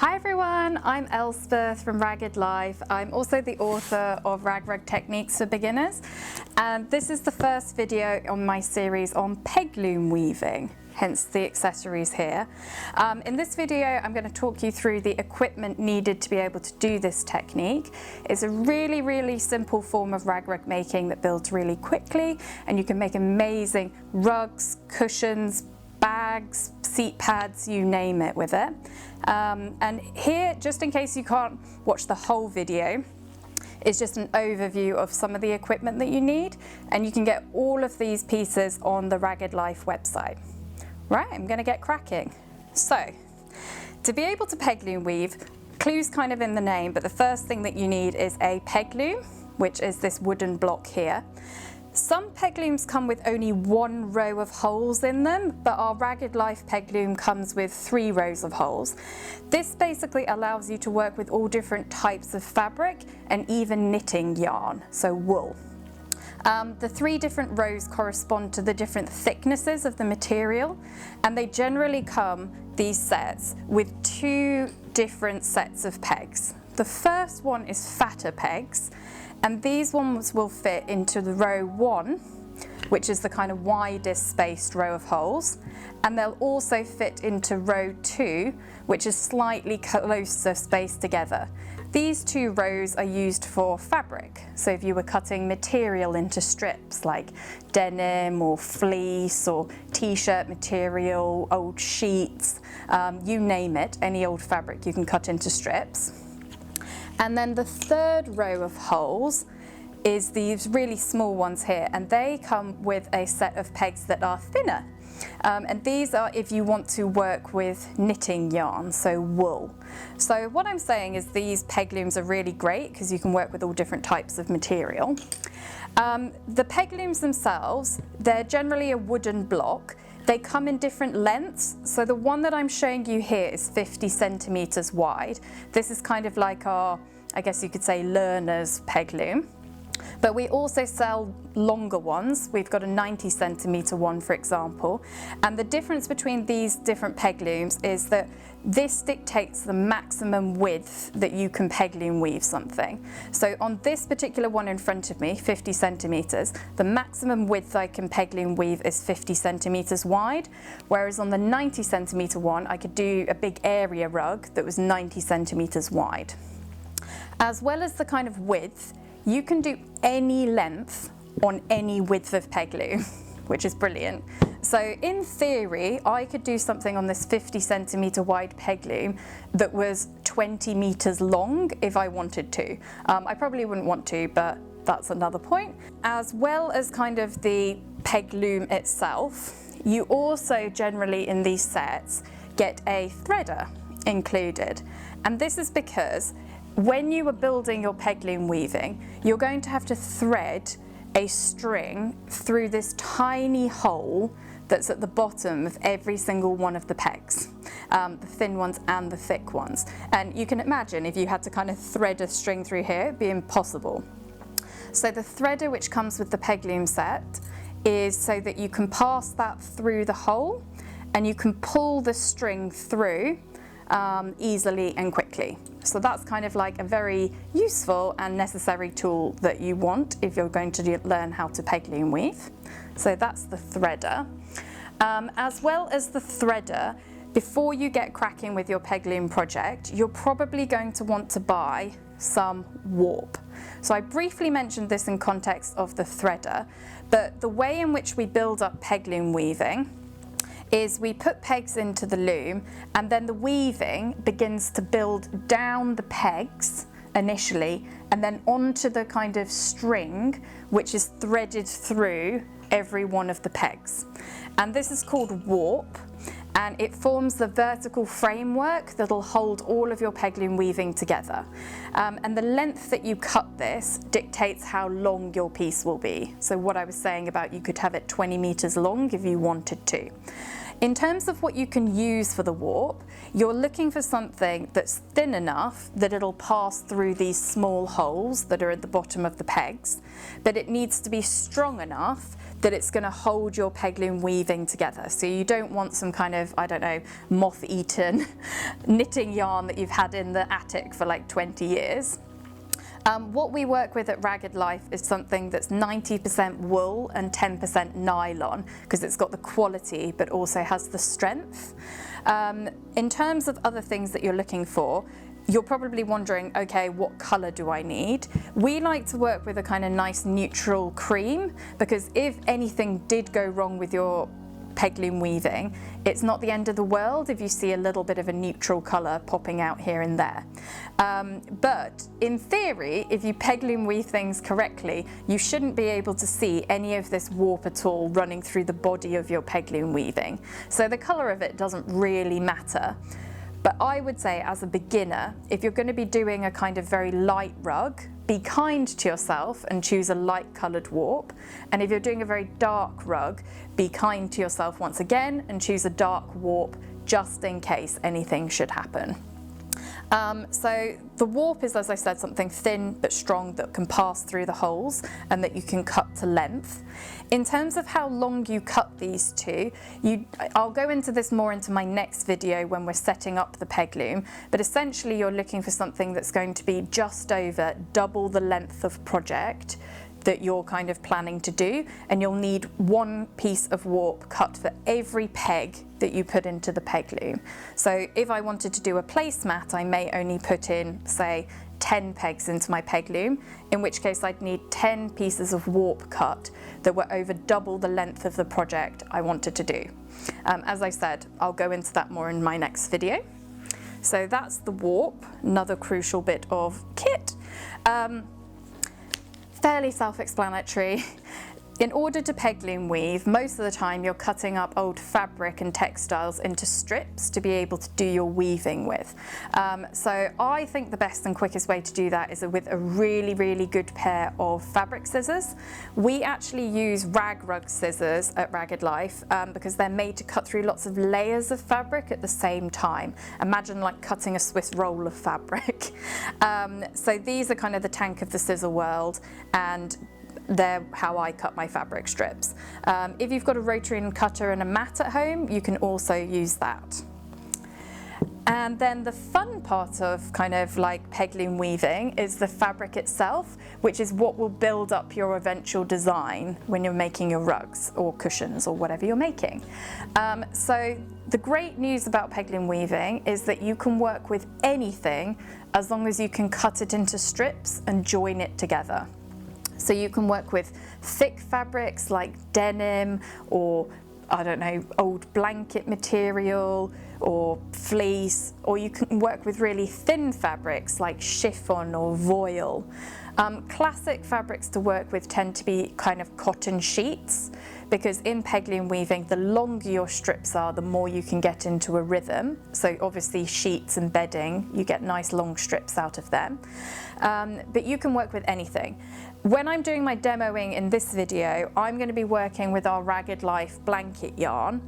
Hi everyone, I'm Elspeth from Ragged Life. I'm also the author of Rag Techniques for Beginners, and this is the first video on my series on peg loom weaving, hence the accessories here. In this video I'm going to talk you through the equipment needed to be able to do this technique. It's a really simple form of rag making that builds really quickly, and you can make amazing rugs, cushions, bags, seat pads, you name it with it. And here, just in case you can't watch the whole video, is just an overview of some of the equipment that you need, and you can get all of these pieces on the Ragged Life website. Right, I'm going to get cracking. So, to be able to peg loom weave, clue's kind of in the name, but the first thing that you need is a peg loom, which is this wooden block here. Some peg looms come with only one row of holes in them, but our Ragged Life peg loom comes with 3 rows of holes. This basically allows you to work with all different types of fabric and even knitting yarn, so wool. The 3 different rows correspond to the different thicknesses of the material, and they generally come, these sets, with 2 different sets of pegs. The first one is fatter pegs, and these ones will fit into the row 1, which is the kind of widest spaced row of holes, and they'll also fit into row 2, which is slightly closer spaced together. These 2 rows are used for fabric, so if you were cutting material into strips like denim or fleece or t-shirt material, old sheets, you name it, any old fabric you can cut into strips. And then the 3rd row of holes is these really small ones here, and they come with a set of pegs that are thinner. And these are if you want to work with knitting yarn, so wool. So what I'm saying is these peg looms are really great because you can work with all different types of material. The peg looms themselves, they're generally a wooden block. They come in different lengths, so the one that I'm showing you here is 50 centimeters wide. This is kind of like our, I guess you could say, learner's peg loom. But we also sell longer ones. We've got a 90 centimeter one, for example. And the difference between these different peg looms is that this dictates the maximum width that you can peg loom weave something. So on this particular one in front of me, 50 centimeters, the maximum width I can peg loom weave is 50 centimeters wide. Whereas on the 90 centimeter one, I could do a big area rug that was 90 centimeters wide. As well as the kind of width, you can do any length on any width of peg loom, which is brilliant. So in theory, I could do something on this 50 centimeter wide peg loom that was 20 meters long if I wanted to. I probably wouldn't want to, but that's another point. As well as kind of the peg loom itself, you also generally in these sets get a threader included. And this is because when you are building your peg loom weaving, you're going to have to thread a string through this tiny hole that's at the bottom of every single one of the pegs, the thin ones and the thick ones. And you can imagine if you had to kind of thread a string through here, it'd be impossible. So the threader which comes with the peg loom set is so that you can pass that through the hole and you can pull the string through easily and quickly. So that's kind of like a very useful and necessary tool that you want if you're going to learn how to peg loom weave. So that's the threader. As well as the threader, before you get cracking with your peg loom project, you're probably going to want to buy some warp. So I briefly mentioned this in context of the threader, but the way in which we build up peg loom weaving is we put pegs into the loom, and then the weaving begins to build down the pegs initially and then onto the kind of string which is threaded through every one of the pegs. And this is called warp, and it forms the vertical framework that'll hold all of your peg loom weaving together. And the length that you cut this dictates how long your piece will be. So what I was saying about you could have it 20 meters long if you wanted to. In terms of what you can use for the warp, you're looking for something that's thin enough that it'll pass through these small holes that are at the bottom of the pegs, but it needs to be strong enough that it's going to hold your peg loom weaving together. So you don't want some kind of, I don't know, moth-eaten knitting yarn that you've had in the attic for like 20 years. What we work with at Ragged Life is something that's 90% wool and 10% nylon, because it's got the quality but also has the strength. In terms of other things that you're looking for, you're probably wondering, okay, what colour do I need? We like to work with a kind of nice neutral cream, because if anything did go wrong with your peg loom weaving, it's not the end of the world if you see a little bit of a neutral colour popping out here and there. But in theory, if you peg loom weave things correctly, you shouldn't be able to see any of this warp at all running through the body of your peg loom weaving. So the colour of it doesn't really matter. But I would say, as a beginner, if you're going to be doing a kind of very light rug, be kind to yourself and choose a light coloured warp. And if you're doing a very dark rug, be kind to yourself once again and choose a dark warp, just in case anything should happen. So the warp is, as I said, something thin but strong that can pass through the holes and that you can cut to length. In terms of how long you cut these to, I'll go into this more into my next video when we're setting up the peg loom, but essentially you're looking for something that's going to be just over double the length of project that you're kind of planning to do, and you'll need one piece of warp cut for every peg that you put into the peg loom. So if I wanted to do a placemat, I may only put in, say, 10 pegs into my peg loom, in which case I'd need 10 pieces of warp cut that were over double the length of the project I wanted to do. As I said, I'll go into that more in my next video. So that's the warp, another crucial bit of kit. Fairly self-explanatory. In order to peg loom weave, most of the time you're cutting up old fabric and textiles into strips to be able to do your weaving with. So I think the best and quickest way to do that is with a really, really good pair of fabric scissors. We actually use rag rug scissors at Ragged Life because they're made to cut through lots of layers of fabric at the same time. Imagine like cutting a Swiss roll of fabric. So these are kind of the tank of the scissor world, and they're how I cut my fabric strips. If you've got a rotary cutter and a mat at home, you can also use that. And then the fun part of kind of like peg loom weaving is the fabric itself, which is what will build up your eventual design when you're making your rugs or cushions or whatever you're making. So the great news about peg loom weaving is that you can work with anything as long as you can cut it into strips and join it together. So you can work with thick fabrics like denim, or I don't know, old blanket material or fleece, or you can work with really thin fabrics like chiffon or voile. Classic fabrics to work with tend to be kind of cotton sheets, because in peg loom weaving, the longer your strips are, the more you can get into a rhythm. So obviously sheets and bedding, you get nice long strips out of them. But you can work with anything. When I'm doing my demoing in this video, I'm going to be working with our Ragged Life blanket yarn,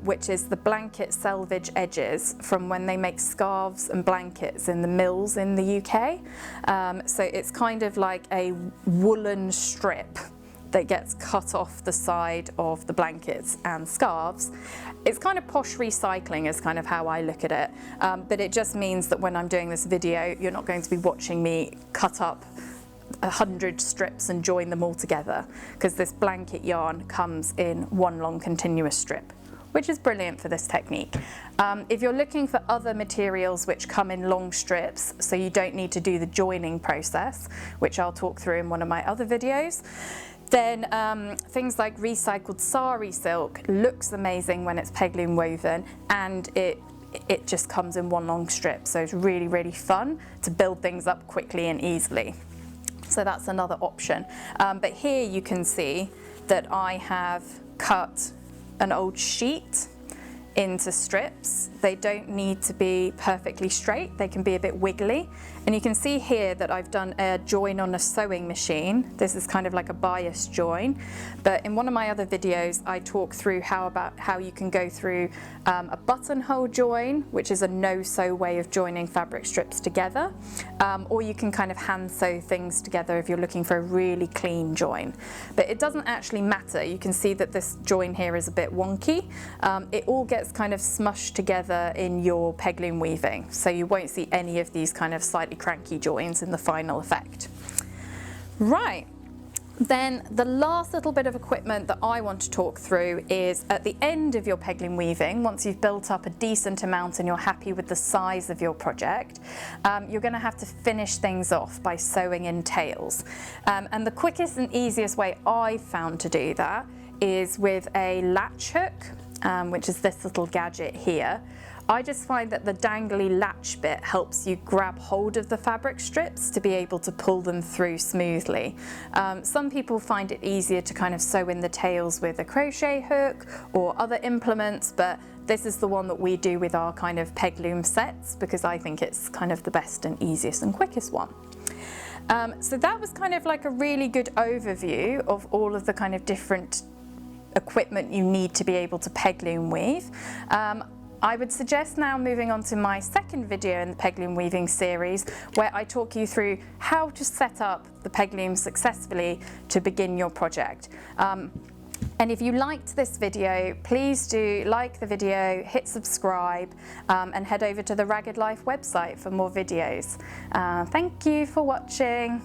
which is the blanket selvage edges from when they make scarves and blankets in the mills in the UK. So it's kind of like a woolen strip that gets cut off the side of the blankets and scarves. It's kind of posh recycling is kind of how I look at it, but it just means that when I'm doing this video, you're not going to be watching me cut up 100 strips and join them all together, because this blanket yarn comes in one long continuous strip, which is brilliant for this technique. If you're looking for other materials which come in long strips, so you don't need to do the joining process, which I'll talk through in one of my other videos, then things like recycled sari silk looks amazing when it's peg loom woven, and it just comes in one long strip, so it's really, really fun to build things up quickly and easily. So that's another option. But here you can see that I have cut an old sheet into strips. They don't need to be perfectly straight, they can be a bit wiggly. And you can see here that I've done a join on a sewing machine. This is kind of like a bias join, but in one of my other videos I talk through how you can go through a buttonhole join, which is a no-sew way of joining fabric strips together, or you can kind of hand sew things together if you're looking for a really clean join. But it doesn't actually matter. You can see that this join here is a bit wonky. It all gets kind of smushed together in your peg loom weaving, so you won't see any of these kind of slightly cranky joins in the final effect. Right, then the last little bit of equipment that I want to talk through is at the end of your peg loom weaving, once you've built up a decent amount and you're happy with the size of your project, you're going to have to finish things off by sewing in tails. And the quickest and easiest way I've found to do that is with a latch hook, which is this little gadget here. I just find that the dangly latch bit helps you grab hold of the fabric strips to be able to pull them through smoothly. Some people find it easier to kind of sew in the tails with a crochet hook or other implements, but this is the one that we do with our kind of peg loom sets because I think it's kind of the best and easiest and quickest one. So that was kind of like a really good overview of all of the kind of different equipment you need to be able to peg loom weave. I would suggest now moving on to my second video in the peg loom weaving series, where I talk you through how to set up the peg loom successfully to begin your project. And if you liked this video, please do like the video, hit subscribe, and head over to the Ragged Life website for more videos. Thank you for watching.